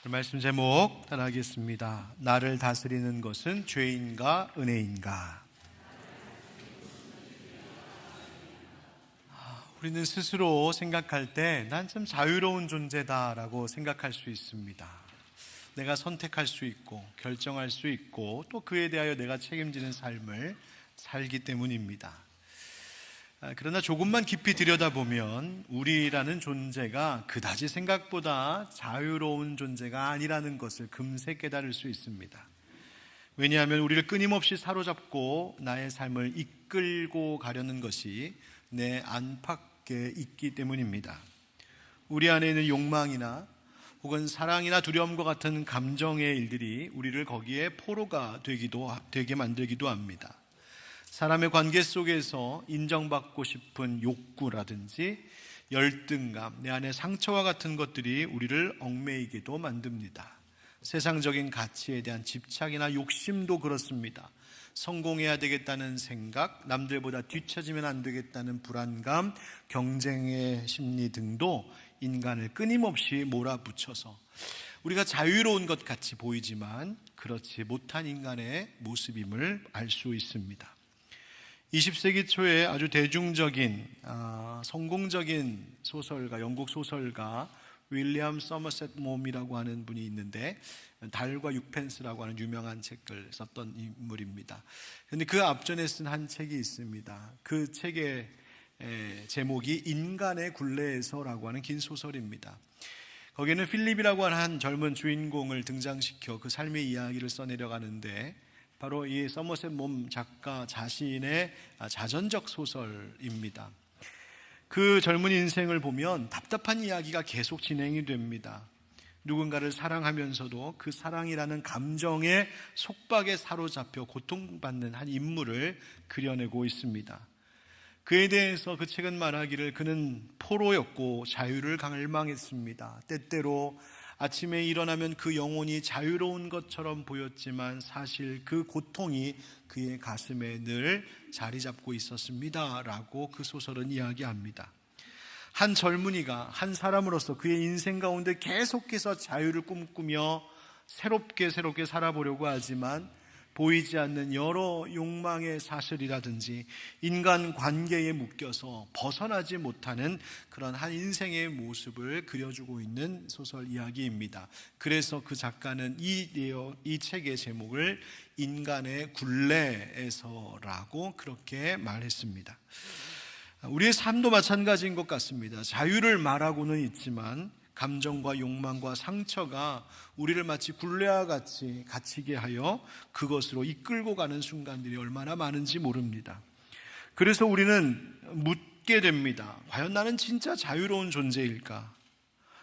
말씀 제목 따라하겠습니다. 나를 다스리는 것은 죄인가 은혜인가? 우리는 스스로 생각할 때 난 참 자유로운 존재다라고 생각할 수 있습니다. 내가 선택할 수 있고 결정할 수 있고 또 그에 대하여 내가 책임지는 삶을 살기 때문입니다. 그러나 조금만 깊이 들여다보면 우리라는 존재가 그다지 생각보다 자유로운 존재가 아니라는 것을 금세 깨달을 수 있습니다. 왜냐하면 우리를 끊임없이 사로잡고 나의 삶을 이끌고 가려는 것이 내 안팎에 있기 때문입니다. 우리 안에 있는 욕망이나 혹은 사랑이나 두려움과 같은 감정의 일들이 우리를 거기에 포로가 되게 만들기도 합니다. 사람의 관계 속에서 인정받고 싶은 욕구라든지 열등감, 내 안에 상처와 같은 것들이 우리를 얽매이게도 만듭니다. 세상적인 가치에 대한 집착이나 욕심도 그렇습니다. 성공해야 되겠다는 생각, 남들보다 뒤처지면 안 되겠다는 불안감, 경쟁의 심리 등도 인간을 끊임없이 몰아붙여서 우리가 자유로운 것 같이 보이지만 그렇지 못한 인간의 모습임을 알 수 있습니다. 20세기 초에 아주 대중적인 성공적인 소설가, 영국 소설가 윌리엄 서머셋 몬이라고 하는 분이 있는데 달과 6펜스라고 하는 유명한 책을 썼던 인물입니다. 그런데 그 앞전에 쓴 한 책이 있습니다. 그 책의 제목이 인간의 굴레에서라고 하는 긴 소설입니다. 거기에는 필립이라고 하는 한 젊은 주인공을 등장시켜 그 삶의 이야기를 써내려가는데 바로 이 서머셋 몬 작가 자신의 자전적 소설입니다. 그 젊은 인생을 보면 답답한 이야기가 계속 진행이 됩니다. 누군가를 사랑하면서도 그 사랑이라는 감정의 속박에 사로잡혀 고통받는 한 인물을 그려내고 있습니다. 그에 대해서 그 책은 말하기를 그는 포로였고 자유를 갈망했습니다. 때때로 아침에 일어나면 그 영혼이 자유로운 것처럼 보였지만 사실 그 고통이 그의 가슴에 늘 자리 잡고 있었습니다 라고 그 소설은 이야기합니다. 한 젊은이가 한 사람으로서 그의 인생 가운데 계속해서 자유를 꿈꾸며 새롭게 살아보려고 하지만 보이지 않는 여러 욕망의 사슬이라든지 인간 관계에 묶여서 벗어나지 못하는 그런 한 인생의 모습을 그려주고 있는 소설 이야기입니다. 그래서 그 작가는 이 책의 제목을 인간의 굴레에서라고 그렇게 말했습니다. 우리의 삶도 마찬가지인 것 같습니다. 자유를 말하고는 있지만 감정과 욕망과 상처가 우리를 마치 굴레와 같이 갇히게 하여 그것으로 이끌고 가는 순간들이 얼마나 많은지 모릅니다. 그래서 우리는 묻게 됩니다. 과연 나는 진짜 자유로운 존재일까?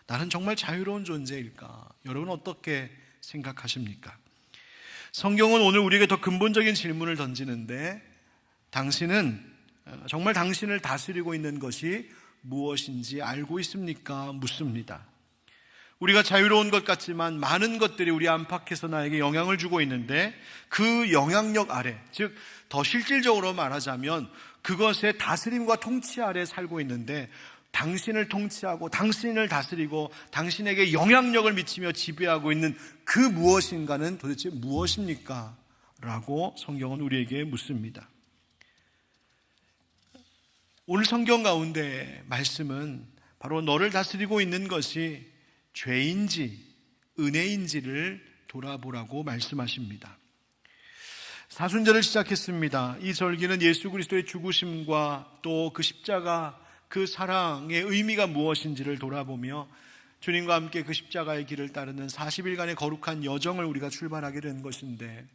나는 정말 자유로운 존재일까? 여러분 어떻게 생각하십니까? 성경은 오늘 우리에게 더 근본적인 질문을 던지는데 당신은 정말 당신을 다스리고 있는 것이 무엇인지 알고 있습니까? 묻습니다. 우리가 자유로운 것 같지만 많은 것들이 우리 안팎에서 나에게 영향을 주고 있는데 그 영향력 아래, 즉 더 실질적으로 말하자면 그것의 다스림과 통치 아래 살고 있는데 당신을 통치하고 당신을 다스리고 당신에게 영향력을 미치며 지배하고 있는 그 무엇인가는 도대체 무엇입니까? 라고 성경은 우리에게 묻습니다. 오늘 성경 가운데 말씀은 바로 너를 다스리고 있는 것이 죄인지 은혜인지를 돌아보라고 말씀하십니다. 사순절을 시작했습니다. 이 절기는 예수 그리스도의 죽으심과 또 그 십자가 그 사랑의 의미가 무엇인지를 돌아보며 주님과 함께 그 십자가의 길을 따르는 40일간의 거룩한 여정을 우리가 출발하게 된 것인데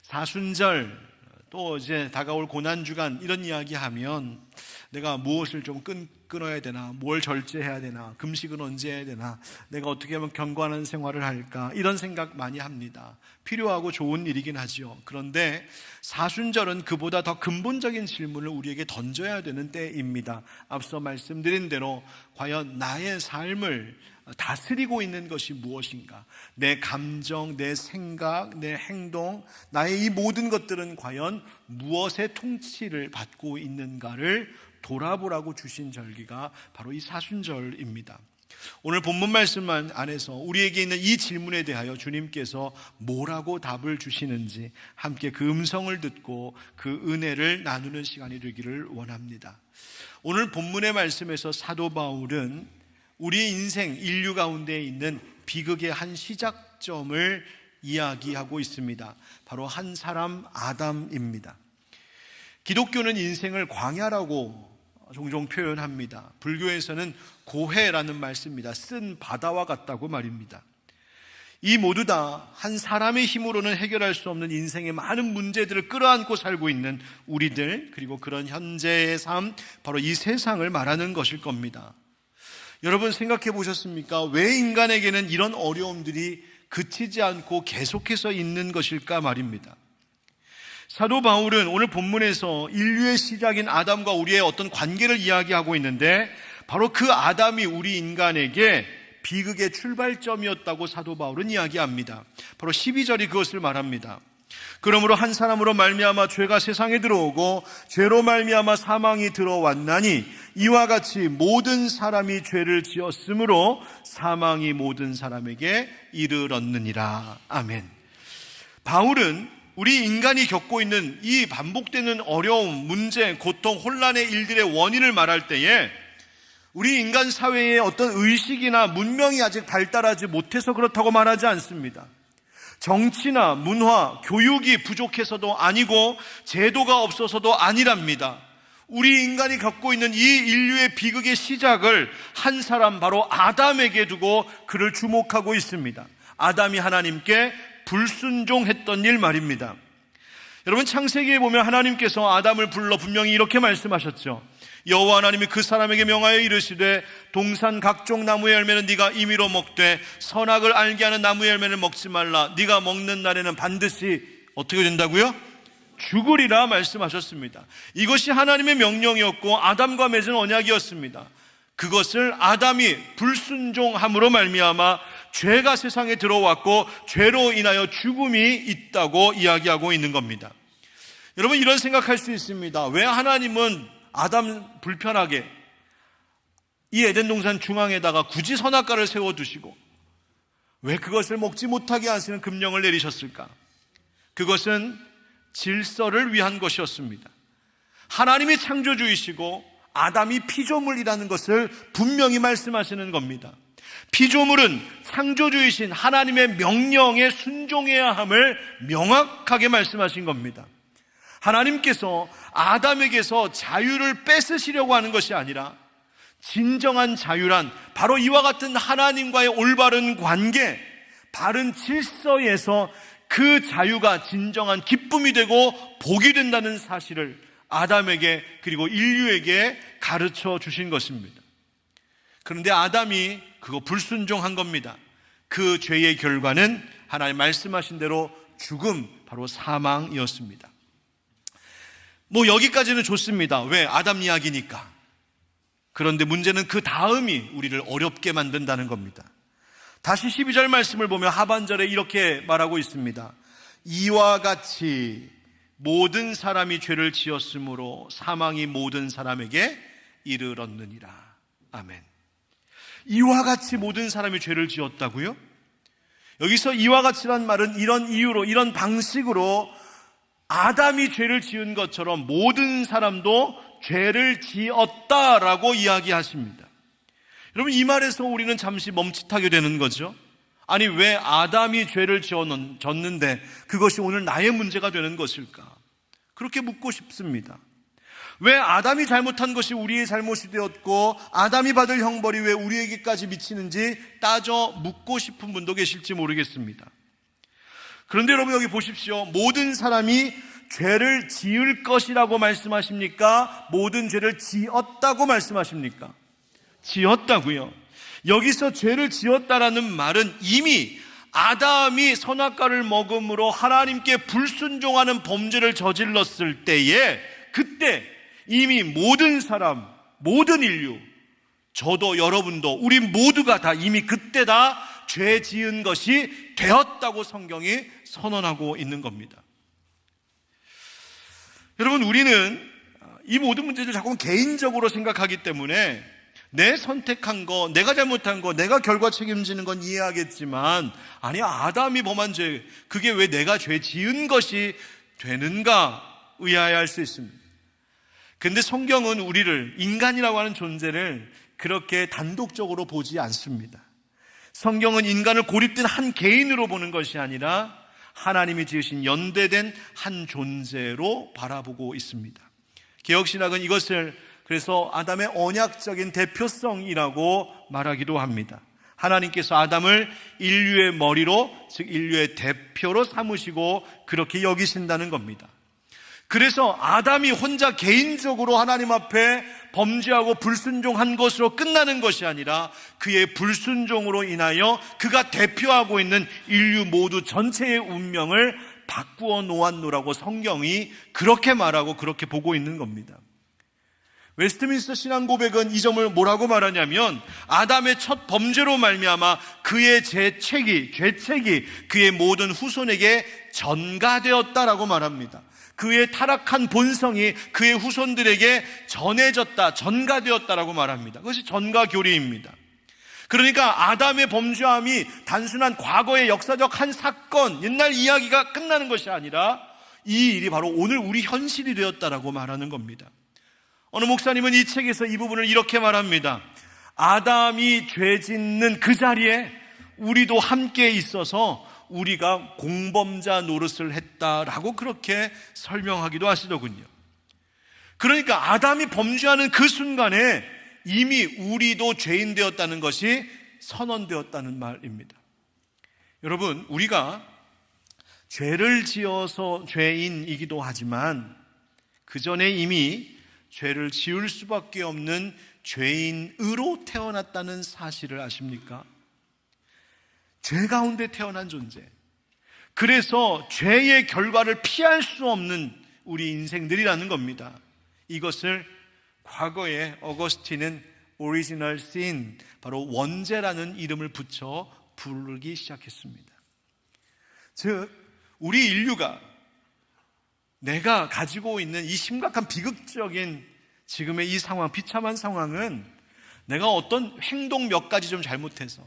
사순절 또 이제 다가올 고난주간 이런 이야기하면 내가 무엇을 좀 끊어야 되나, 뭘 절제해야 되나, 금식은 언제 해야 되나, 내가 어떻게 하면 경건한 생활을 할까 이런 생각 많이 합니다. 필요하고 좋은 일이긴 하죠. 그런데 사순절은 그보다 더 근본적인 질문을 우리에게 던져야 되는 때입니다. 앞서 말씀드린 대로 과연 나의 삶을 다스리고 있는 것이 무엇인가? 내 감정, 내 생각, 내 행동, 나의 이 모든 것들은 과연 무엇의 통치를 받고 있는가를 돌아보라고 주신 절기가 바로 이 사순절입니다. 오늘 본문 말씀 안에서 우리에게 있는 이 질문에 대하여 주님께서 뭐라고 답을 주시는지 함께 그 음성을 듣고 그 은혜를 나누는 시간이 되기를 원합니다. 오늘 본문의 말씀에서 사도 바울은 우리 인생 인류 가운데 있는 비극의 한 시작점을 이야기하고 있습니다. 바로 한 사람 아담입니다. 기독교는 인생을 광야라고 종종 표현합니다. 불교에서는 고해라는 말 씁니다. 쓴 바다와 같다고 말입니다. 이 모두 다 한 사람의 힘으로는 해결할 수 없는 인생의 많은 문제들을 끌어안고 살고 있는 우리들, 그리고 그런 현재의 삶, 바로 이 세상을 말하는 것일 겁니다. 여러분 생각해 보셨습니까? 왜 인간에게는 이런 어려움들이 그치지 않고 계속해서 있는 것일까 말입니다. 사도 바울은 오늘 본문에서 인류의 시작인 아담과 우리의 어떤 관계를 이야기하고 있는데, 바로 그 아담이 우리 인간에게 비극의 출발점이었다고 사도 바울은 이야기합니다. 바로 12절이 그것을 말합니다. 그러므로 한 사람으로 말미암아 죄가 세상에 들어오고 죄로 말미암아 사망이 들어왔나니 이와 같이 모든 사람이 죄를 지었으므로 사망이 모든 사람에게 이르렀느니라. 아멘. 바울은 우리 인간이 겪고 있는 이 반복되는 어려움, 문제, 고통, 혼란의 일들의 원인을 말할 때에 우리 인간 사회의 어떤 의식이나 문명이 아직 발달하지 못해서 그렇다고 말하지 않습니다. 정치나 문화, 교육이 부족해서도 아니고 제도가 없어서도 아니랍니다. 우리 인간이 겪고 있는 이 인류의 비극의 시작을 한 사람, 바로 아담에게 두고 그를 주목하고 있습니다. 아담이 하나님께 불순종했던 일 말입니다. 여러분 창세기에 보면 하나님께서 아담을 불러 분명히 이렇게 말씀하셨죠. 여호와 하나님이 그 사람에게 명하여 이르시되 동산 각종 나무의 열매는 네가 임의로 먹되 선악을 알게 하는 나무의 열매는 먹지 말라. 네가 먹는 날에는 반드시 어떻게 된다고요? 죽으리라 말씀하셨습니다. 이것이 하나님의 명령이었고 아담과 맺은 언약이었습니다. 그것을 아담이 불순종함으로 말미암아 죄가 세상에 들어왔고 죄로 인하여 죽음이 있다고 이야기하고 있는 겁니다. 여러분 이런 생각할 수 있습니다. 왜 하나님은 아담 불편하게 이 에덴 동산 중앙에다가 굳이 선악과를 세워두시고 왜 그것을 먹지 못하게 하시는 금령을 내리셨을까? 그것은 질서를 위한 것이었습니다. 하나님이 창조주이시고 아담이 피조물이라는 것을 분명히 말씀하시는 겁니다. 피조물은 창조주이신 하나님의 명령에 순종해야 함을 명확하게 말씀하신 겁니다. 하나님께서 아담에게서 자유를 뺏으시려고 하는 것이 아니라 진정한 자유란 바로 이와 같은 하나님과의 올바른 관계, 바른 질서에서 그 자유가 진정한 기쁨이 되고 복이 된다는 사실을 아담에게 그리고 인류에게 가르쳐 주신 것입니다. 그런데 아담이 그거 불순종한 겁니다. 그 죄의 결과는 하나님 말씀하신 대로 죽음, 바로 사망이었습니다. 여기까지는 좋습니다. 왜? 아담 이야기니까. 그런데 문제는 그 다음이 우리를 어렵게 만든다는 겁니다. 다시 12절 말씀을 보면 하반절에 이렇게 말하고 있습니다. 이와 같이 모든 사람이 죄를 지었으므로 사망이 모든 사람에게 이르렀느니라. 아멘. 이와 같이 모든 사람이 죄를 지었다고요? 여기서 이와 같이란 말은 이런 이유로, 이런 방식으로 아담이 죄를 지은 것처럼 모든 사람도 죄를 지었다라고 이야기하십니다. 여러분 이 말에서 우리는 잠시 멈칫하게 되는 거죠. 아니 왜 아담이 죄를 지었는데 그것이 오늘 나의 문제가 되는 것일까? 그렇게 묻고 싶습니다. 왜 아담이 잘못한 것이 우리의 잘못이 되었고 아담이 받을 형벌이 왜 우리에게까지 미치는지 따져 묻고 싶은 분도 계실지 모르겠습니다. 그런데 여러분 여기 보십시오. 모든 사람이 죄를 지을 것이라고 말씀하십니까? 모든 죄를 지었다고 말씀하십니까? 지었다고요. 여기서 죄를 지었다라는 말은 이미 아담이 선악과를 먹음으로 하나님께 불순종하는 범죄를 저질렀을 때에 그때 이미 모든 사람, 모든 인류, 저도 여러분도 우리 모두가 다 이미 그때 다 죄 지은 것이 되었다고 성경이 선언하고 있는 겁니다. 여러분 우리는 이 모든 문제를 자꾸 개인적으로 생각하기 때문에 내 선택한 거, 내가 잘못한 거, 내가 결과 책임지는 건 이해하겠지만, 아니, 아담이 범한 죄, 그게 왜 내가 죄 지은 것이 되는가 의아해할 수 있습니다. 근데 성경은 우리를, 인간이라고 하는 존재를 그렇게 단독적으로 보지 않습니다. 성경은 인간을 고립된 한 개인으로 보는 것이 아니라 하나님이 지으신 연대된 한 존재로 바라보고 있습니다. 개혁신학은 이것을 그래서 아담의 언약적인 대표성이라고 말하기도 합니다. 하나님께서 아담을 인류의 머리로, 즉 인류의 대표로 삼으시고 그렇게 여기신다는 겁니다. 그래서 아담이 혼자 개인적으로 하나님 앞에 범죄하고 불순종한 것으로 끝나는 것이 아니라 그의 불순종으로 인하여 그가 대표하고 있는 인류 모두 전체의 운명을 바꾸어 놓았노라고 성경이 그렇게 말하고 그렇게 보고 있는 겁니다. 웨스트민스터 신앙고백은 이 점을 뭐라고 말하냐면, 아담의 첫 범죄로 말미암아 그의 죄책이 그의 모든 후손에게 전가되었다라고 말합니다. 그의 타락한 본성이 그의 후손들에게 전해졌다, 전가되었다라고 말합니다. 그것이 전가교리입니다. 그러니까 아담의 범죄함이 단순한 과거의 역사적 한 사건, 옛날 이야기가 끝나는 것이 아니라 이 일이 바로 오늘 우리 현실이 되었다라고 말하는 겁니다. 어느 목사님은 이 책에서 이 부분을 이렇게 말합니다. 아담이 죄 짓는 그 자리에 우리도 함께 있어서 우리가 공범자 노릇을 했다라고 그렇게 설명하기도 하시더군요. 그러니까 아담이 범죄하는 그 순간에 이미 우리도 죄인 되었다는 것이 선언되었다는 말입니다. 여러분, 우리가 죄를 지어서 죄인이기도 하지만 그 전에 이미 죄를 지을 수밖에 없는 죄인으로 태어났다는 사실을 아십니까? 죄 가운데 태어난 존재. 그래서 죄의 결과를 피할 수 없는 우리 인생들이라는 겁니다. 이것을 과거에 어거스틴은 오리지널 신, 바로 원죄라는 이름을 붙여 부르기 시작했습니다. 즉, 우리 인류가 내가 가지고 있는 이 심각한 비극적인 지금의 이 상황, 비참한 상황은 내가 어떤 행동 몇 가지 좀 잘못해서,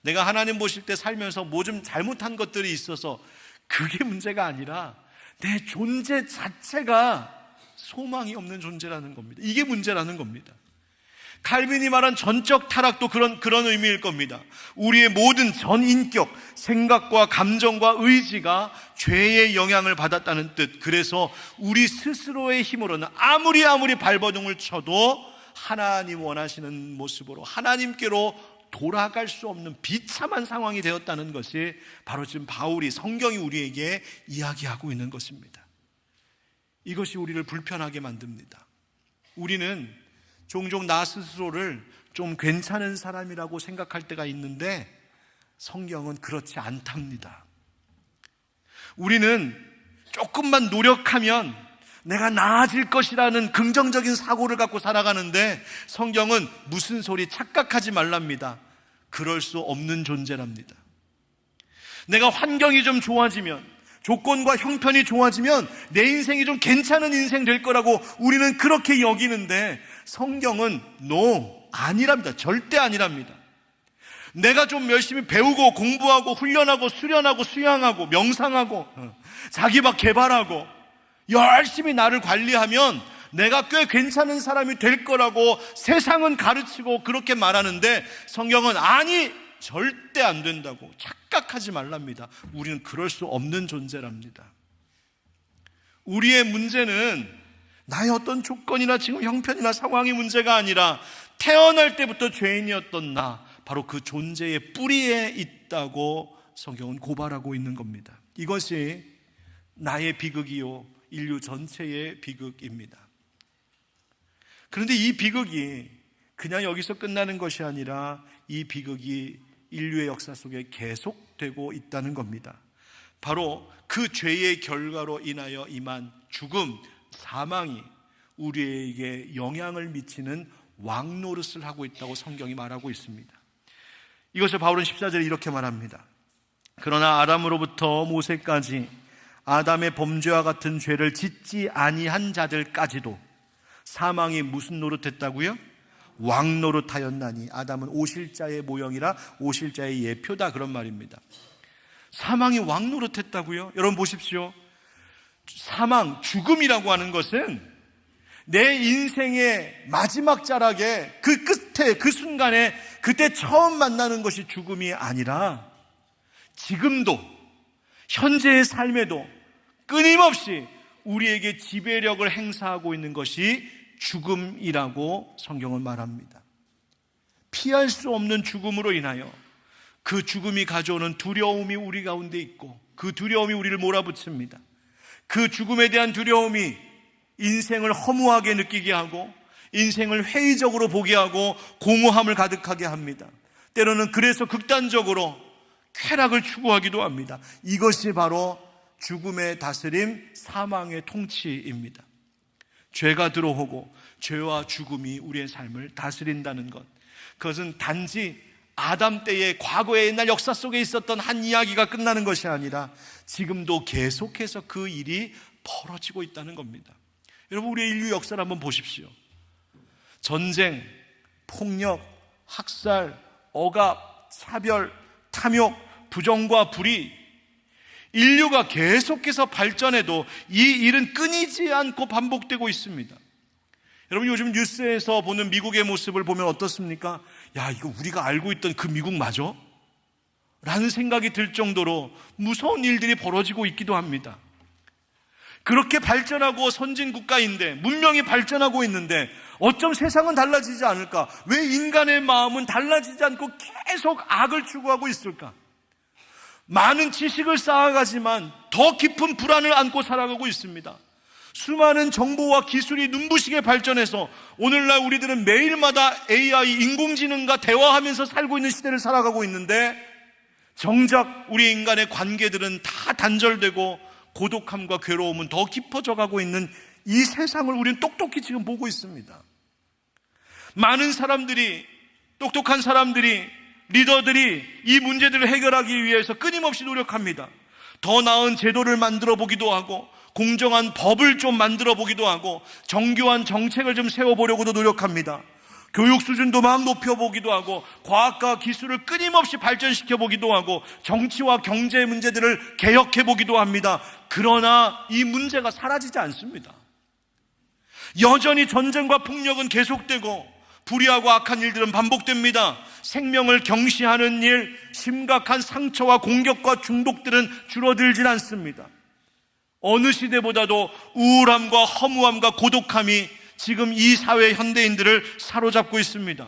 내가 하나님 보실 때 살면서 뭐 좀 잘못한 것들이 있어서 그게 문제가 아니라 내 존재 자체가 소망이 없는 존재라는 겁니다. 이게 문제라는 겁니다. 칼빈이 말한 전적 타락도 그런 의미일 겁니다. 우리의 모든 전인격, 생각과 감정과 의지가 죄의 영향을 받았다는 뜻. 그래서 우리 스스로의 힘으로는 아무리 발버둥을 쳐도 하나님 원하시는 모습으로 하나님께로 돌아갈 수 없는 비참한 상황이 되었다는 것이 바로 지금 바울이, 성경이 우리에게 이야기하고 있는 것입니다. 이것이 우리를 불편하게 만듭니다. 우리는 종종 나 스스로를 좀 괜찮은 사람이라고 생각할 때가 있는데 성경은 그렇지 않답니다. 우리는 조금만 노력하면 내가 나아질 것이라는 긍정적인 사고를 갖고 살아가는데 성경은 무슨 소리, 착각하지 말랍니다. 그럴 수 없는 존재랍니다. 내가 환경이 좀 좋아지면, 조건과 형편이 좋아지면 내 인생이 좀 괜찮은 인생 될 거라고 우리는 그렇게 여기는데 성경은 아니랍니다. 절대 아니랍니다. 내가 좀 열심히 배우고 공부하고 훈련하고 수련하고 수양하고 명상하고 자기박 개발하고 열심히 나를 관리하면 내가 꽤 괜찮은 사람이 될 거라고 세상은 가르치고 그렇게 말하는데 성경은 아니, 절대 안 된다고, 착각하지 말랍니다. 우리는 그럴 수 없는 존재랍니다. 우리의 문제는 나의 어떤 조건이나 지금 형편이나 상황이 문제가 아니라 태어날 때부터 죄인이었던 나, 바로 그 존재의 뿌리에 있다고 성경은 고발하고 있는 겁니다. 이것이 나의 비극이요, 인류 전체의 비극입니다. 그런데 이 비극이 그냥 여기서 끝나는 것이 아니라 이 비극이 인류의 역사 속에 계속되고 있다는 겁니다. 바로 그 죄의 결과로 인하여 임한 죽음, 사망이 우리에게 영향을 미치는 왕노릇을 하고 있다고 성경이 말하고 있습니다. 이것을 바울은 14절에 이렇게 말합니다. 그러나 아담으로부터 모세까지 아담의 범죄와 같은 죄를 짓지 아니한 자들까지도 사망이 무슨 노릇했다고요? 왕노릇하였나니. 아담은 오실자의 모형이라 오실자의 예표다, 그런 말입니다. 사망이 왕노릇했다고요? 여러분 보십시오. 사망, 죽음이라고 하는 것은 내 인생의 마지막 자락에 그 끝에, 그 순간에 그때 처음 만나는 것이 죽음이 아니라 지금도, 현재의 삶에도 끊임없이 우리에게 지배력을 행사하고 있는 것이 죽음이라고 성경은 말합니다. 피할 수 없는 죽음으로 인하여 그 죽음이 가져오는 두려움이 우리 가운데 있고, 그 두려움이 우리를 몰아붙입니다. 그 죽음에 대한 두려움이 인생을 허무하게 느끼게 하고, 인생을 회의적으로 보게 하고, 공허함을 가득하게 합니다. 때로는 그래서 극단적으로 쾌락을 추구하기도 합니다. 이것이 바로 죽음의 다스림, 사망의 통치입니다. 죄가 들어오고 죄와 죽음이 우리의 삶을 다스린다는 것, 그것은 단지 아담 때의 과거의 옛날 역사 속에 있었던 한 이야기가 끝나는 것이 아니라 지금도 계속해서 그 일이 벌어지고 있다는 겁니다. 여러분, 우리의 인류 역사를 한번 보십시오. 전쟁, 폭력, 학살, 억압, 차별, 탐욕, 부정과 불의, 인류가 계속해서 발전해도 이 일은 끊이지 않고 반복되고 있습니다. 여러분, 요즘 뉴스에서 보는 미국의 모습을 보면 어떻습니까? 야, 이거 우리가 알고 있던 그 미국 맞아? 라는 생각이 들 정도로 무서운 일들이 벌어지고 있기도 합니다. 그렇게 발전하고 선진 국가인데, 문명이 발전하고 있는데 어쩜 세상은 달라지지 않을까? 왜 인간의 마음은 달라지지 않고 계속 악을 추구하고 있을까? 많은 지식을 쌓아가지만 더 깊은 불안을 안고 살아가고 있습니다. 수많은 정보와 기술이 눈부시게 발전해서 오늘날 우리들은 매일마다 AI, 인공지능과 대화하면서 살고 있는 시대를 살아가고 있는데, 정작 우리 인간의 관계들은 다 단절되고 고독함과 괴로움은 더 깊어져 가고 있는 이 세상을 우리는 똑똑히 지금 보고 있습니다. 많은 사람들이, 똑똑한 사람들이, 리더들이 이 문제들을 해결하기 위해서 끊임없이 노력합니다. 더 나은 제도를 만들어 보기도 하고, 공정한 법을 좀 만들어 보기도 하고, 정교한 정책을 좀 세워보려고도 노력합니다. 교육 수준도 막 높여보기도 하고, 과학과 기술을 끊임없이 발전시켜 보기도 하고, 정치와 경제 문제들을 개혁해 보기도 합니다. 그러나 이 문제가 사라지지 않습니다. 여전히 전쟁과 폭력은 계속되고, 불의하고 악한 일들은 반복됩니다. 생명을 경시하는 일, 심각한 상처와 공격과 중독들은 줄어들진 않습니다. 어느 시대보다도 우울함과 허무함과 고독함이 지금 이 사회 현대인들을 사로잡고 있습니다.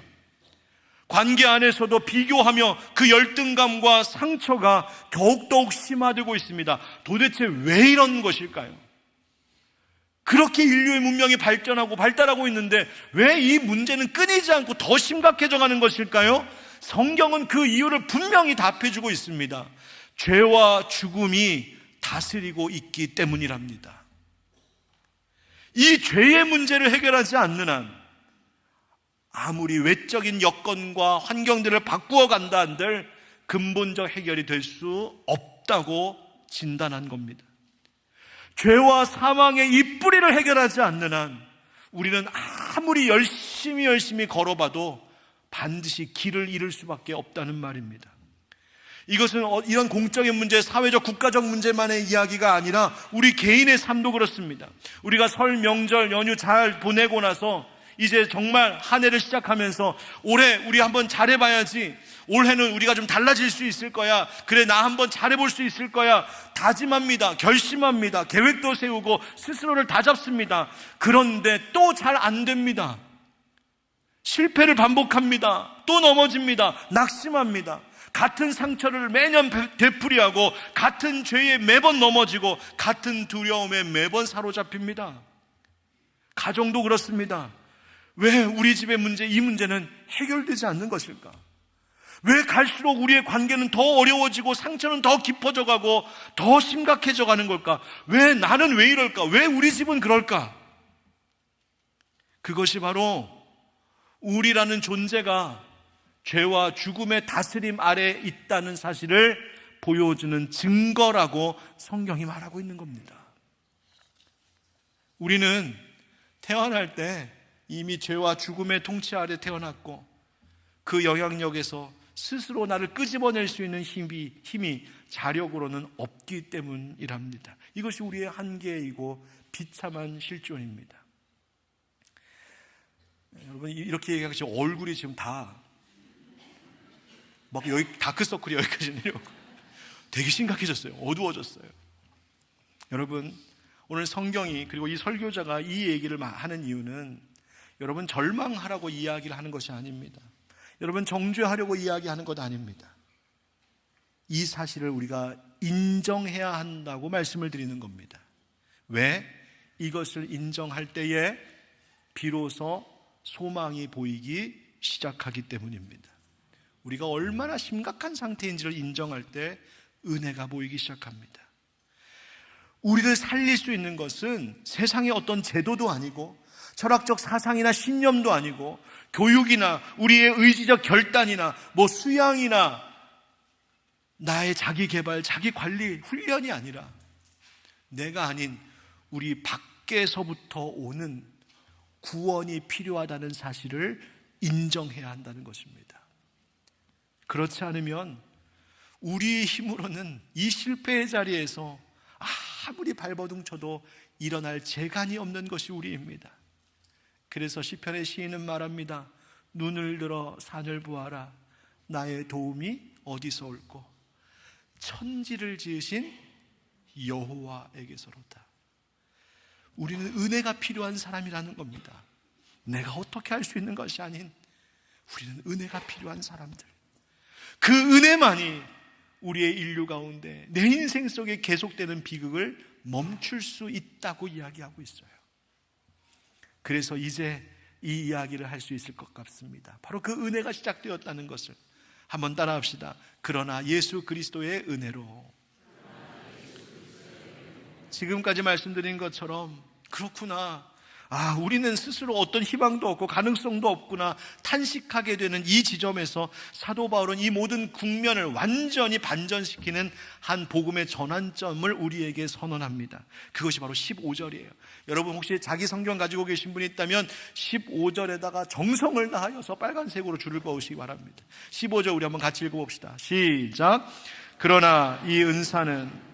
관계 안에서도 비교하며 그 열등감과 상처가 더욱 심화되고 있습니다. 도대체 왜 이런 것일까요? 그렇게 인류의 문명이 발전하고 발달하고 있는데 왜 이 문제는 끊이지 않고 더 심각해져 가는 것일까요? 성경은 그 이유를 분명히 답해주고 있습니다. 죄와 죽음이 다스리고 있기 때문이랍니다. 이 죄의 문제를 해결하지 않는 한 아무리 외적인 여건과 환경들을 바꾸어 간다 한들 근본적 해결이 될 수 없다고 진단한 겁니다. 죄와 사망의 이 뿌리를 해결하지 않는 한 우리는 아무리 열심히 걸어봐도 반드시 길을 잃을 수밖에 없다는 말입니다. 이것은 이런 공적인 문제, 사회적, 국가적 문제만의 이야기가 아니라 우리 개인의 삶도 그렇습니다. 우리가 설, 명절, 연휴 잘 보내고 나서 이제 정말 한 해를 시작하면서 올해 우리 한번 잘해봐야지, 올해는 우리가 좀 달라질 수 있을 거야, 그래 나 한번 잘해볼 수 있을 거야 다짐합니다. 결심합니다. 계획도 세우고 스스로를 다잡습니다. 그런데 또 잘 안 됩니다. 실패를 반복합니다. 또 넘어집니다. 낙심합니다. 같은 상처를 매년 되풀이하고 같은 죄에 매번 넘어지고 같은 두려움에 매번 사로잡힙니다. 가정도 그렇습니다. 왜 우리 집의 문제, 이 문제는 해결되지 않는 것일까? 왜 갈수록 우리의 관계는 더 어려워지고 상처는 더 깊어져 가고 더 심각해져 가는 걸까? 왜 나는 왜 이럴까? 왜 우리 집은 그럴까? 그것이 바로 우리라는 존재가 죄와 죽음의 다스림 아래에 있다는 사실을 보여주는 증거라고 성경이 말하고 있는 겁니다. 우리는 태어날 때 이미 죄와 죽음의 통치 아래 태어났고 그 영향력에서 스스로 나를 끄집어낼 수 있는 힘이 자력으로는 없기 때문이랍니다. 이것이 우리의 한계이고 비참한 실존입니다. 여러분, 이렇게 얘기하면 지금 얼굴이 지금 다 막 여기 다크서클이 여기까지 내려오고 되게 심각해졌어요. 어두워졌어요. 여러분, 오늘 성경이 그리고 이 설교자가 이 얘기를 하는 이유는 여러분 절망하라고 이야기를 하는 것이 아닙니다. 여러분 정죄하려고 이야기하는 것 아닙니다. 이 사실을 우리가 인정해야 한다고 말씀을 드리는 겁니다. 왜? 이것을 인정할 때에 비로소 소망이 보이기 시작하기 때문입니다. 우리가 얼마나 심각한 상태인지를 인정할 때 은혜가 보이기 시작합니다. 우리를 살릴 수 있는 것은 세상의 어떤 제도도 아니고 철학적 사상이나 신념도 아니고 교육이나 우리의 의지적 결단이나 수양이나 나의 자기 개발, 자기 관리 훈련이 아니라 내가 아닌 우리 밖에서부터 오는 구원이 필요하다는 사실을 인정해야 한다는 것입니다. 그렇지 않으면 우리의 힘으로는 이 실패의 자리에서 아무리 발버둥 쳐도 일어날 재간이 없는 것이 우리입니다. 그래서 시편의 시인은 말합니다. 눈을 들어 산을 보아라. 나의 도움이 어디서 올꼬? 천지를 지으신 여호와에게서로다. 우리는 은혜가 필요한 사람이라는 겁니다. 내가 어떻게 할 수 있는 것이 아닌 우리는 은혜가 필요한 사람들. 그 은혜만이 우리의 인류 가운데 내 인생 속에 계속되는 비극을 멈출 수 있다고 이야기하고 있어요. 그래서 이제 이 이야기를 할 수 있을 것 같습니다. 바로 그 은혜가 시작되었다는 것을 한번 따라합시다. 그러나 예수 그리스도의 은혜로. 지금까지 말씀드린 것처럼 그렇구나, 우리는 스스로 어떤 희망도 없고 가능성도 없구나 탄식하게 되는 이 지점에서 사도 바울은 이 모든 국면을 완전히 반전시키는 한 복음의 전환점을 우리에게 선언합니다. 그것이 바로 15절이에요. 여러분 혹시 자기 성경 가지고 계신 분이 있다면 15절에다가 정성을 다하여서 빨간색으로 줄을 그으시기 바랍니다. 15절 우리 한번 같이 읽어봅시다. 시작. 그러나 이 은사는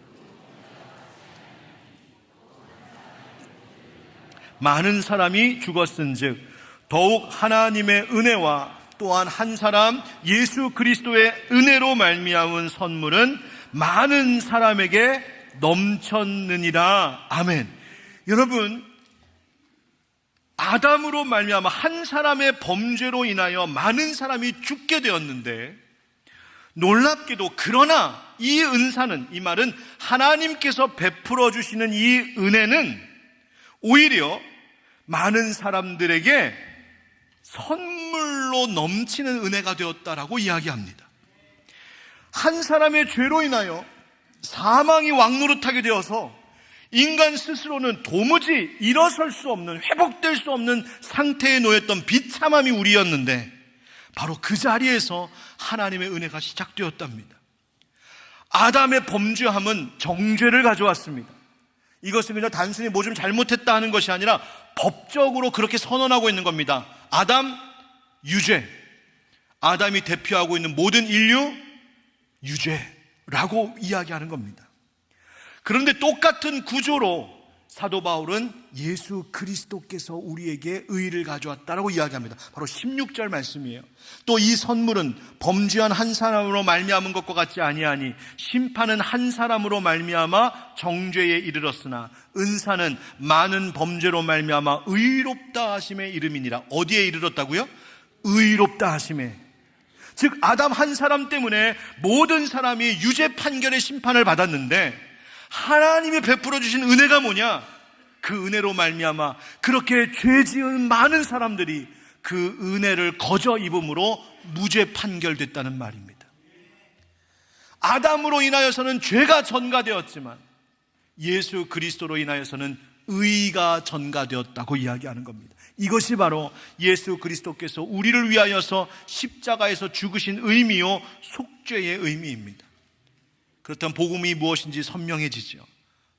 많은 사람이 죽었은즉 더욱 하나님의 은혜와 또한 한 사람 예수 그리스도의 은혜로 말미암은 선물은 많은 사람에게 넘쳤느니라. 아멘. 여러분, 아담으로 말미암아 한 사람의 범죄로 인하여 많은 사람이 죽게 되었는데, 놀랍게도 그러나 이 은사는, 이 말은 하나님께서 베풀어 주시는 이 은혜는 오히려 많은 사람들에게 선물로 넘치는 은혜가 되었다라고 이야기합니다. 한 사람의 죄로 인하여 사망이 왕노릇하게 되어서 인간 스스로는 도무지 일어설 수 없는, 회복될 수 없는 상태에 놓였던 비참함이 우리였는데 바로 그 자리에서 하나님의 은혜가 시작되었답니다. 아담의 범죄함은 정죄를 가져왔습니다. 이것은 그냥 단순히 뭐 좀 잘못했다 하는 것이 아니라 법적으로 그렇게 선언하고 있는 겁니다. 아담 유죄, 아담이 대표하고 있는 모든 인류 유죄라고 이야기하는 겁니다. 그런데 똑같은 구조로 사도 바울은 예수 그리스도께서 우리에게 의를 가져왔다라고 이야기합니다. 바로 16절 말씀이에요. 또 이 선물은 범죄한 한 사람으로 말미암은 것과 같지 아니하니 심판은 한 사람으로 말미암아 정죄에 이르렀으나 은사는 많은 범죄로 말미암아 의롭다 하심에 이름이니라. 어디에 이르렀다고요? 의롭다 하심에. 즉 아담 한 사람 때문에 모든 사람이 유죄 판결의 심판을 받았는데 하나님이 베풀어 주신 은혜가 뭐냐? 그 은혜로 말미암아 그렇게 죄 지은 많은 사람들이 그 은혜를 거저 입음으로 무죄 판결됐다는 말입니다. 아담으로 인하여서는 죄가 전가되었지만 예수 그리스도로 인하여서는 의가 전가되었다고 이야기하는 겁니다. 이것이 바로 예수 그리스도께서 우리를 위하여서 십자가에서 죽으신 의미요 속죄의 의미입니다. 그렇다면 복음이 무엇인지 선명해지죠.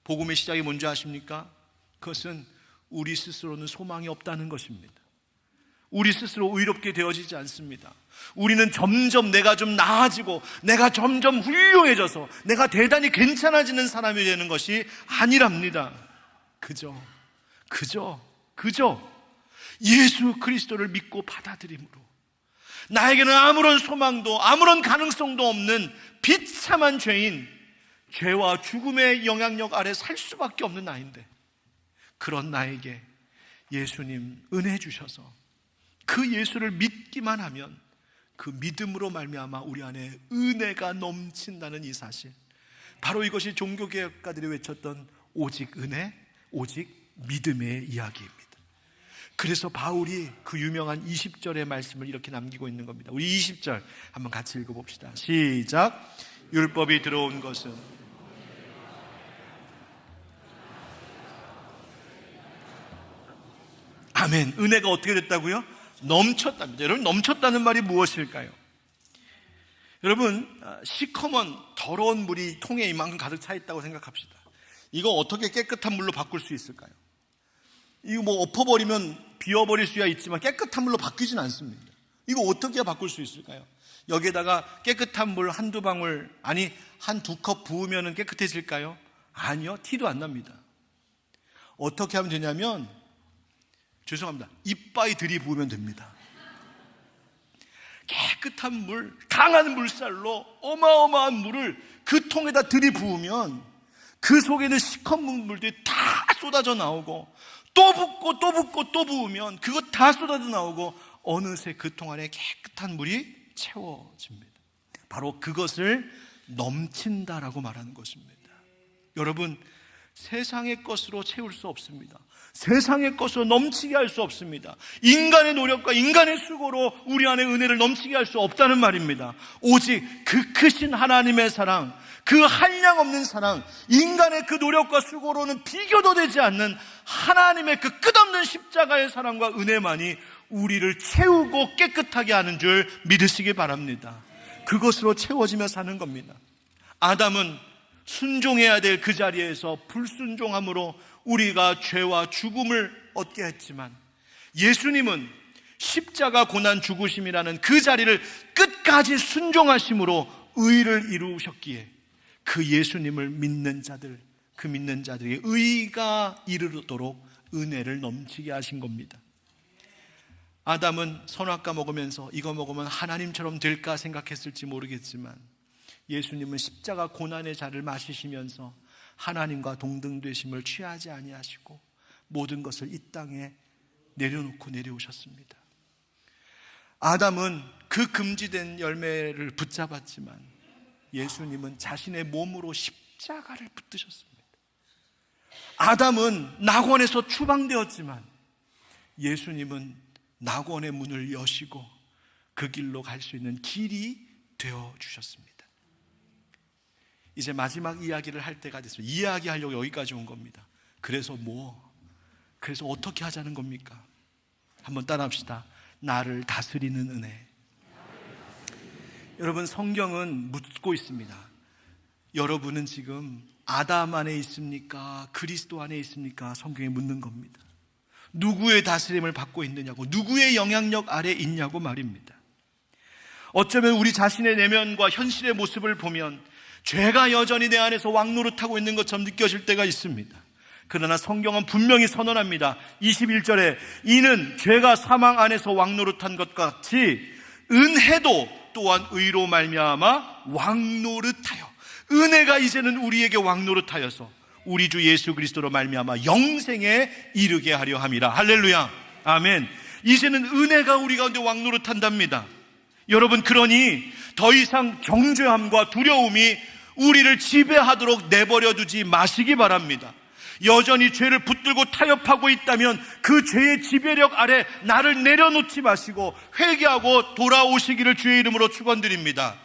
복음의 시작이 뭔지 아십니까? 그것은 우리 스스로는 소망이 없다는 것입니다. 우리 스스로 의롭게 되어지지 않습니다. 우리는 점점 내가 좀 나아지고 내가 점점 훌륭해져서 내가 대단히 괜찮아지는 사람이 되는 것이 아니랍니다. 그저 예수 그리스도를 믿고 받아들임으로 나에게는 아무런 소망도 아무런 가능성도 없는 비참한 죄인, 죄와 죽음의 영향력 아래 살 수밖에 없는 나인데, 그런 나에게 예수님 은혜 주셔서 그 예수를 믿기만 하면 그 믿음으로 말미암아 우리 안에 은혜가 넘친다는 이 사실, 바로 이것이 종교개혁가들이 외쳤던 오직 은혜, 오직 믿음의 이야기입니다. 그래서 바울이 그 유명한 20절의 말씀을 이렇게 남기고 있는 겁니다. 우리 20절 한번 같이 읽어봅시다. 시작. 율법이 들어온 것은 아멘. 은혜가 어떻게 됐다고요? 넘쳤답니다. 여러분, 넘쳤다는 말이 무엇일까요? 여러분, 시커먼 더러운 물이 통에 이만큼 가득 차 있다고 생각합시다. 이거 어떻게 깨끗한 물로 바꿀 수 있을까요? 이거 뭐 엎어버리면 비워버릴 수야 있지만 깨끗한 물로 바뀌진 않습니다. 이거 어떻게 바꿀 수 있을까요? 여기에다가 깨끗한 물 한두 방울, 아니 한두 컵 부으면 깨끗해질까요? 아니요, 티도 안 납니다. 어떻게 하면 되냐면, 죄송합니다, 이빠이 들이부으면 됩니다. 깨끗한 물, 강한 물살로 어마어마한 물을 그 통에다 들이부으면 그 속에는 시커먼 물들이 다 쏟아져 나오고, 또 붓고 또 붓고 또 부으면 그거 다 쏟아져 나오고 어느새 그 통 안에 깨끗한 물이 채워집니다. 바로 그것을 넘친다라고 말하는 것입니다. 여러분, 세상의 것으로 채울 수 없습니다. 세상의 것으로 넘치게 할 수 없습니다. 인간의 노력과 인간의 수고로 우리 안에 은혜를 넘치게 할 수 없다는 말입니다. 오직 그 크신 하나님의 사랑, 그 한량없는 사랑, 인간의 그 노력과 수고로는 비교도 되지 않는 하나님의 그 끝없는 십자가의 사랑과 은혜만이 우리를 채우고 깨끗하게 하는 줄 믿으시기 바랍니다. 그것으로 채워지며 사는 겁니다. 아담은 순종해야 될 그 자리에서 불순종함으로 우리가 죄와 죽음을 얻게 했지만, 예수님은 십자가 고난 죽으심이라는 그 자리를 끝까지 순종하심으로 의를 이루셨기에 그 예수님을 믿는 자들, 그 믿는 자들의 의가 이르도록 은혜를 넘치게 하신 겁니다. 아담은 선악과 먹으면서 이거 먹으면 하나님처럼 될까 생각했을지 모르겠지만, 예수님은 십자가 고난의 잔을 마시시면서 하나님과 동등되심을 취하지 아니하시고 모든 것을 이 땅에 내려놓고 내려오셨습니다. 아담은 그 금지된 열매를 붙잡았지만 예수님은 자신의 몸으로 십자가를 붙드셨습니다. 아담은 낙원에서 추방되었지만 예수님은 낙원의 문을 여시고 그 길로 갈 수 있는 길이 되어주셨습니다. 이제 마지막 이야기를 할 때가 됐어요. 이야기하려고 여기까지 온 겁니다. 그래서 그래서 어떻게 하자는 겁니까? 한번 따라합시다. 나를 다스리는 은혜. 여러분, 성경은 묻고 있습니다. 여러분은 지금 아담 안에 있습니까? 그리스도 안에 있습니까? 성경에 묻는 겁니다. 누구의 다스림을 받고 있느냐고, 누구의 영향력 아래 있냐고 말입니다. 어쩌면 우리 자신의 내면과 현실의 모습을 보면 죄가 여전히 내 안에서 왕노릇하고 있는 것처럼 느껴질 때가 있습니다. 그러나 성경은 분명히 선언합니다. 21절에 이는 죄가 사망 안에서 왕노릇한 것 같이 은혜도 또한 의로 말미암아 왕노릇하여, 은혜가 이제는 우리에게 왕노릇하여서 우리 주 예수 그리스도로 말미암아 영생에 이르게 하려 함이라. 할렐루야, 아멘. 이제는 은혜가 우리 가운데 왕노릇한답니다. 여러분, 그러니 더 이상 정죄함과 두려움이 우리를 지배하도록 내버려 두지 마시기 바랍니다. 여전히 죄를 붙들고 타협하고 있다면 그 죄의 지배력 아래 나를 내려놓지 마시고 회개하고 돌아오시기를 주의 이름으로 축원드립니다.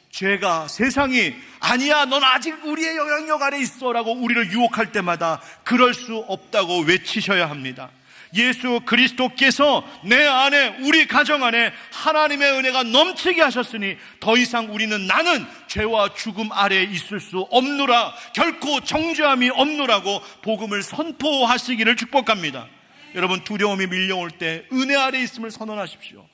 죄가, 세상이 아니야, 넌 아직 우리의 영향력 아래 있어 라고 우리를 유혹할 때마다 그럴 수 없다고 외치셔야 합니다. 예수 그리스도께서 내 안에, 우리 가정 안에 하나님의 은혜가 넘치게 하셨으니 더 이상 나는 죄와 죽음 아래에 있을 수 없노라, 결코 정죄함이 없노라고 복음을 선포하시기를 축복합니다. 여러분, 두려움이 밀려올 때 은혜 아래 있음을 선언하십시오.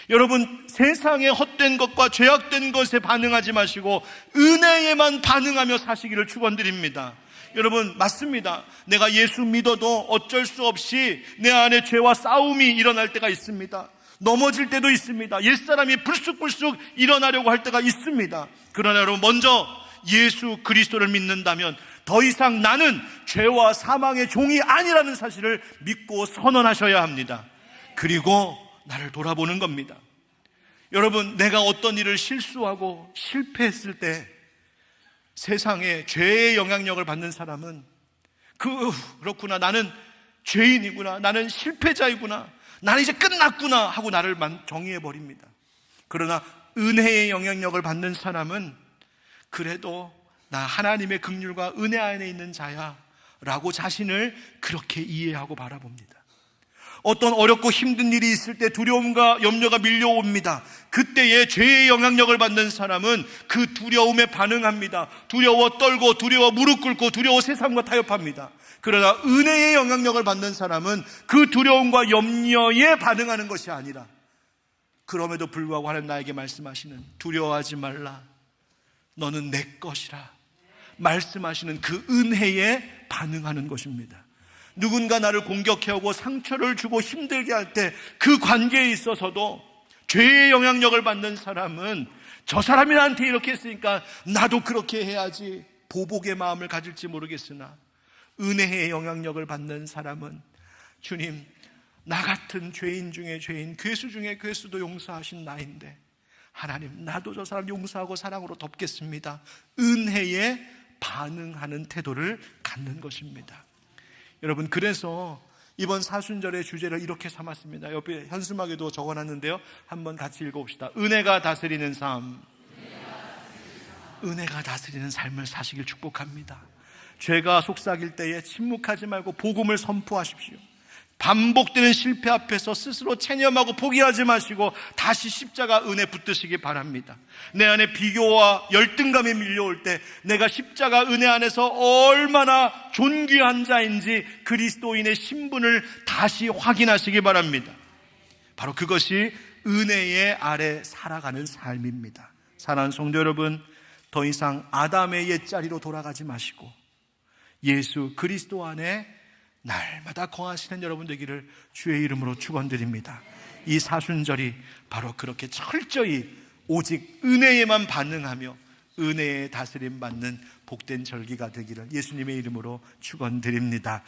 여러분, 세상의 헛된 것과 죄악된 것에 반응하지 마시고 은혜에만 반응하며 사시기를 축원드립니다. 여러분, 맞습니다. 내가 예수 믿어도 어쩔 수 없이 내 안에 죄와 싸움이 일어날 때가 있습니다. 넘어질 때도 있습니다. 옛사람이 불쑥불쑥 일어나려고 할 때가 있습니다. 그러나 여러분, 먼저 예수 그리스도를 믿는다면 더 이상 나는 죄와 사망의 종이 아니라는 사실을 믿고 선언하셔야 합니다. 그리고 나를 돌아보는 겁니다. 여러분, 내가 어떤 일을 실수하고 실패했을 때 세상에 죄의 영향력을 받는 사람은 그렇구나, 나는 죄인이구나, 나는 실패자이구나, 나는 이제 끝났구나 하고 나를 정의해버립니다. 그러나 은혜의 영향력을 받는 사람은 그래도 나 하나님의 긍휼과 은혜 안에 있는 자야 라고 자신을 그렇게 이해하고 바라봅니다. 어떤 어렵고 힘든 일이 있을 때 두려움과 염려가 밀려옵니다. 그때에 죄의 영향력을 받는 사람은 그 두려움에 반응합니다. 두려워 떨고, 두려워 무릎 꿇고, 두려워 세상과 타협합니다. 그러나 은혜의 영향력을 받는 사람은 그 두려움과 염려에 반응하는 것이 아니라, 그럼에도 불구하고 하나님 나에게 말씀하시는 두려워하지 말라, 너는 내 것이라 말씀하시는 그 은혜에 반응하는 것입니다. 누군가 나를 공격해오고 상처를 주고 힘들게 할 때 그 관계에 있어서도 죄의 영향력을 받는 사람은 저 사람이 나한테 이렇게 했으니까 나도 그렇게 해야지 보복의 마음을 가질지 모르겠으나, 은혜의 영향력을 받는 사람은 주님, 나 같은 죄인 중에 죄인, 괴수 중에 괴수도 용서하신 나인데 하나님, 나도 저 사람 용서하고 사랑으로 덮겠습니다. 은혜에 반응하는 태도를 갖는 것입니다. 여러분, 그래서 이번 사순절의 주제를 이렇게 삼았습니다. 옆에 현수막에도 적어놨는데요, 한번 같이 읽어봅시다. 은혜가 다스리는 삶. 은혜가 다스리는 삶을 사시길 축복합니다. 죄가 속삭일 때에 침묵하지 말고 복음을 선포하십시오. 반복되는 실패 앞에서 스스로 체념하고 포기하지 마시고 다시 십자가 은혜 붙드시기 바랍니다. 내 안에 비교와 열등감이 밀려올 때 내가 십자가 은혜 안에서 얼마나 존귀한 자인지 그리스도인의 신분을 다시 확인하시기 바랍니다. 바로 그것이 은혜의 아래 살아가는 삶입니다. 사랑하는 성도 여러분, 더 이상 아담의 옛자리로 돌아가지 마시고 예수 그리스도 안에 날마다 거하시는 여러분 되기를 주의 이름으로 축원드립니다. 이 사순절이 바로 그렇게 철저히 오직 은혜에만 반응하며 은혜에 다스림 받는 복된 절기가 되기를 예수님의 이름으로 축원드립니다.